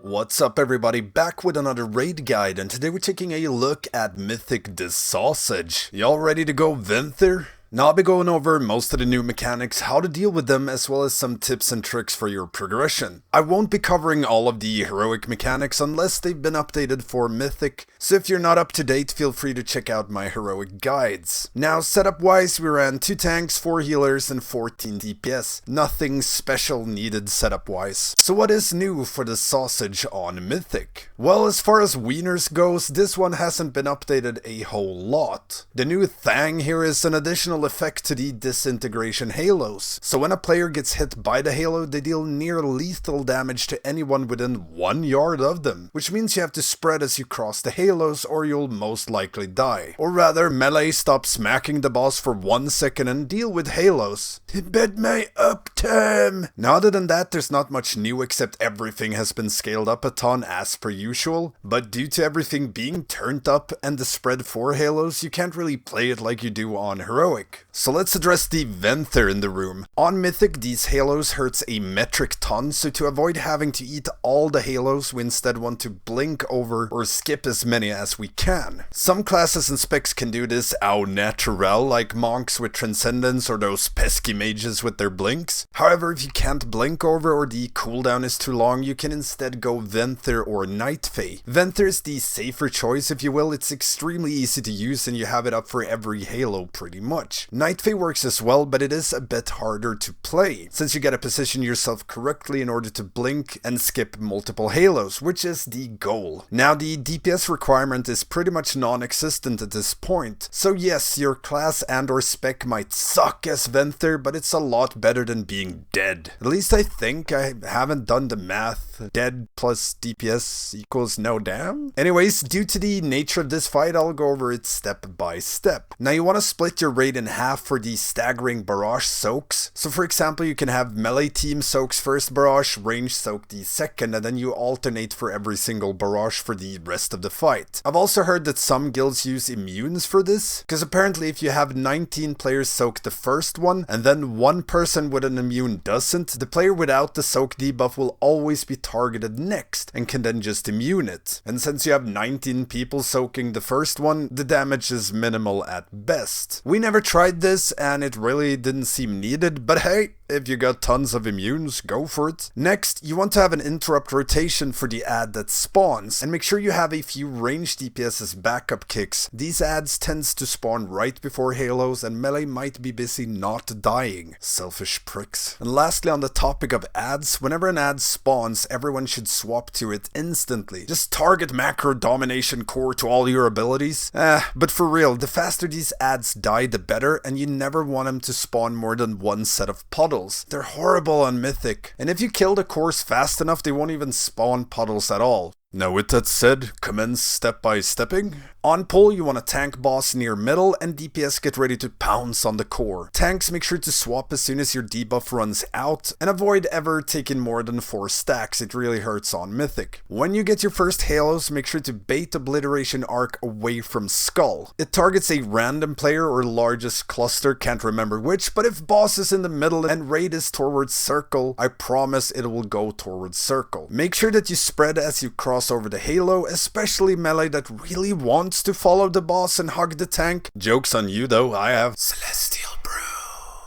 What's up everybody, back with another raid guide, and today we're taking a look at Mythic Dausegne. Y'all ready to go Venthyr? Now I'll be going over most of the new mechanics, how to deal with them, as well as some tips and tricks for your progression. I won't be covering all of the heroic mechanics unless they've been updated for Mythic, so if you're not up to date, feel free to check out my heroic guides. Now setup wise, we ran 2 tanks, 4 healers, and 14 DPS. Nothing special needed setup wise. So what is new for the sausage on Mythic? Well, as far as wieners goes, this one hasn't been updated a whole lot. The new thang here is an additional effect to the disintegration halos. So when a player gets hit by the halo, they deal near lethal damage to anyone within 1 yard of them, which means you have to spread as you cross the halos or you'll most likely die. Or rather, melee stops smacking the boss for 1 second and deal with halos. Bet my uptime! Now other than that, there's not much new except everything has been scaled up a ton as per usual, but due to everything being turned up and the spread for halos, you can't really play it like you do on heroic. So let's address the Venthyr in the room. On Mythic, these halos hurts a metric ton, so to avoid having to eat all the halos, we instead want to blink over or skip as many as we can. Some classes and specs can do this au naturel, like monks with transcendence or those pesky mages with their blinks. However, if you can't blink over or the cooldown is too long, you can instead go Venthyr or Night Fae. Venthyr is the safer choice, if you will. It's extremely easy to use and you have it up for every halo pretty much. Night Fae works as well, but it is a bit harder to play, since you gotta position yourself correctly in order to blink and skip multiple halos, which is the goal. Now the DPS requirement is pretty much non-existent at this point, so yes, your class and or spec might suck as Venthyr, but it's a lot better than being dead. At least I think. I haven't done the math. Dead plus DPS equals no damn? Anyways, due to the nature of this fight, I'll go over it step by step. Now you want to split your raid in half for the staggering barrage soaks. So for example, you can have melee team soaks first barrage, range soak the second, and then you alternate for every single barrage for the rest of the fight. I've also heard that some guilds use immunes for this, because apparently if you have 19 players soak the first one, and then one person with an immune doesn't, the player without the soak debuff will always be targeted next, and can then just immune it. And since you have 19 people soaking the first one, the damage is minimal at best. We never tried this, and it really didn't seem needed, but hey, if you got tons of immunes, go for it. Next, you want to have an interrupt rotation for the ad that spawns, and make sure you have a few ranged DPS as backup kicks. These ads tends to spawn right before halos, and melee might be busy not dying. Selfish pricks. And lastly, on the topic of ads, whenever an ad spawns, everyone should swap to it instantly. Just target macro domination core to all your abilities. But for real, the faster these ads die, the better, and you never want them to spawn more than one set of puddles. They're horrible on Mythic, and if you kill the cores fast enough, they won't even spawn puddles at all. Now with that said, commence step by stepping. On pull, you want a tank boss near middle, and DPS get ready to pounce on the core. Tanks, make sure to swap as soon as your debuff runs out, and avoid ever taking more than 4 stacks, it really hurts on Mythic. When you get your first halos, make sure to bait Obliteration Arc away from Skull. It targets a random player or largest cluster, can't remember which, but if boss is in the middle and raid is towards circle, I promise it will go towards circle. Make sure that you spread as you cross over the halo, especially melee that really wants to follow the boss and hug the tank. Joke's on you though, I have Celestial Brew.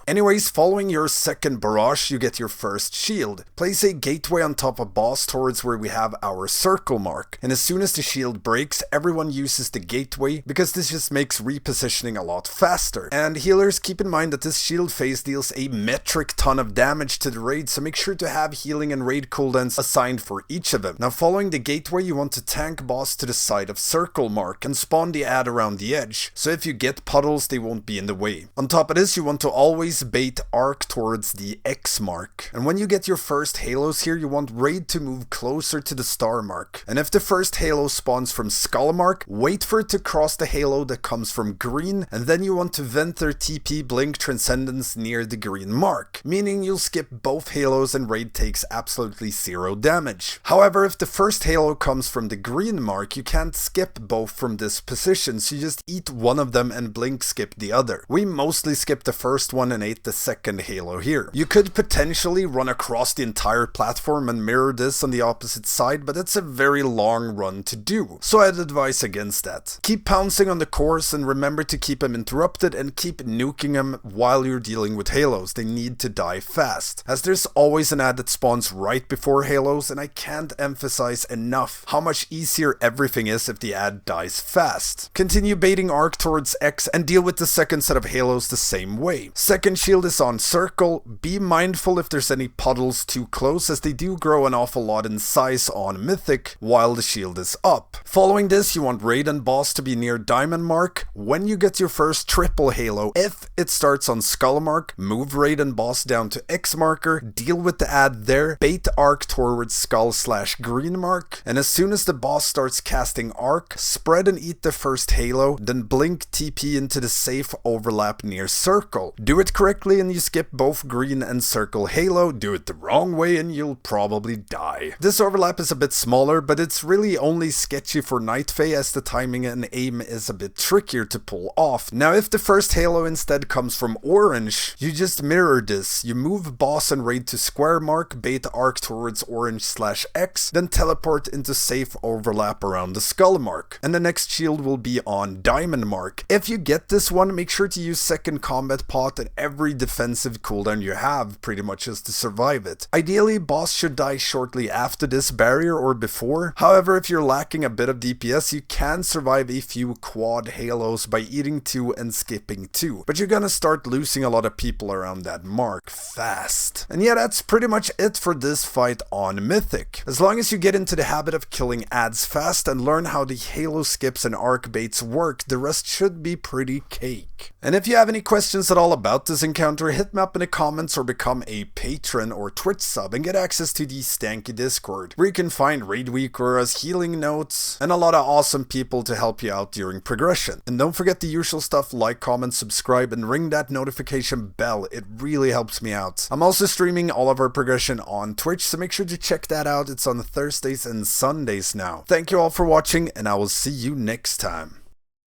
Anyways, following your second barrage, you get your first shield. Place a gateway on top of boss towards where we have our circle mark. And as soon as the shield breaks, everyone uses the gateway, because this just makes repositioning a lot faster. And healers, keep in mind that this shield phase deals a metric ton of damage to the raid, so make sure to have healing and raid cooldowns assigned for each of them. Now following the gateway, you want to tank boss to the side of circle mark and spawn the ad around the edge. So if you get puddles, they won't be in the way. On top of this, you want to always bait arc towards the X mark. And when you get your first halos here, you want raid to move closer to the star mark. And if the first halo spawns from skull mark, wait for it to cross the halo that comes from green, and then you want to Venthyr TP blink transcendence near the green mark, meaning you'll skip both halos and raid takes absolutely 0 damage. However, if the first halo comes from the green mark, you can't skip both from this position, so you just eat one of them and blink skip the other. We mostly skip the first one and animate the second halo here. You could potentially run across the entire platform and mirror this on the opposite side, but it's a very long run to do, so I'd advise against that. Keep pouncing on the cores and remember to keep them interrupted and keep nuking them while you're dealing with halos. They need to die fast, as there's always an ad that spawns right before halos, and I can't emphasize enough how much easier everything is if the ad dies fast. Continue baiting arc towards X and deal with the second set of halos the same way. Second shield is on circle. Be mindful if there's any puddles too close, as they do grow an awful lot in size on Mythic while the shield is up. Following this, you want raid and boss to be near diamond mark. When you get your first triple halo, if it starts on skull mark, move raid and boss down to X marker, deal with the ad there, bait arc towards skull/green mark, and as soon as the boss starts casting arc, spread and eat the first halo, then blink TP into the safe overlap near circle. Do it correctly and you skip both green and circle halo. Do it the wrong way and you'll probably die. This overlap is a bit smaller, but it's really only sketchy for Night Fae, as the timing and aim is a bit trickier to pull off. Now if the first halo instead comes from orange, you just mirror this. You move boss and raid to square mark, bait arc towards orange/X, then teleport into safe overlap around the skull mark, and the next shield will be on diamond mark. If you get this one, make sure to use second combat pot and every defensive cooldown you have, pretty much just to survive it. Ideally, boss should die shortly after this barrier or before. However, if you're lacking a bit of DPS, you can survive a few quad halos by eating 2 and skipping 2, but you're gonna start losing a lot of people around that mark fast. And yeah, that's pretty much it for this fight on Mythic. As long as you get into the habit of killing ads fast and learn how the halo skips and arc baits work, the rest should be pretty cake. And if you have any questions at all about this encounter, hit me up in the comments or become a patron or Twitch sub and get access to the Stankie Discord, where you can find raid weakauras, healing notes, and a lot of awesome people to help you out during progression. And don't forget the usual stuff: like, comment, subscribe, and ring that notification bell. It really helps me out. I'm also streaming all of our progression on Twitch, so make sure to check that out. It's on Thursdays and Sundays now. Thank you all for watching, and I will see you next time.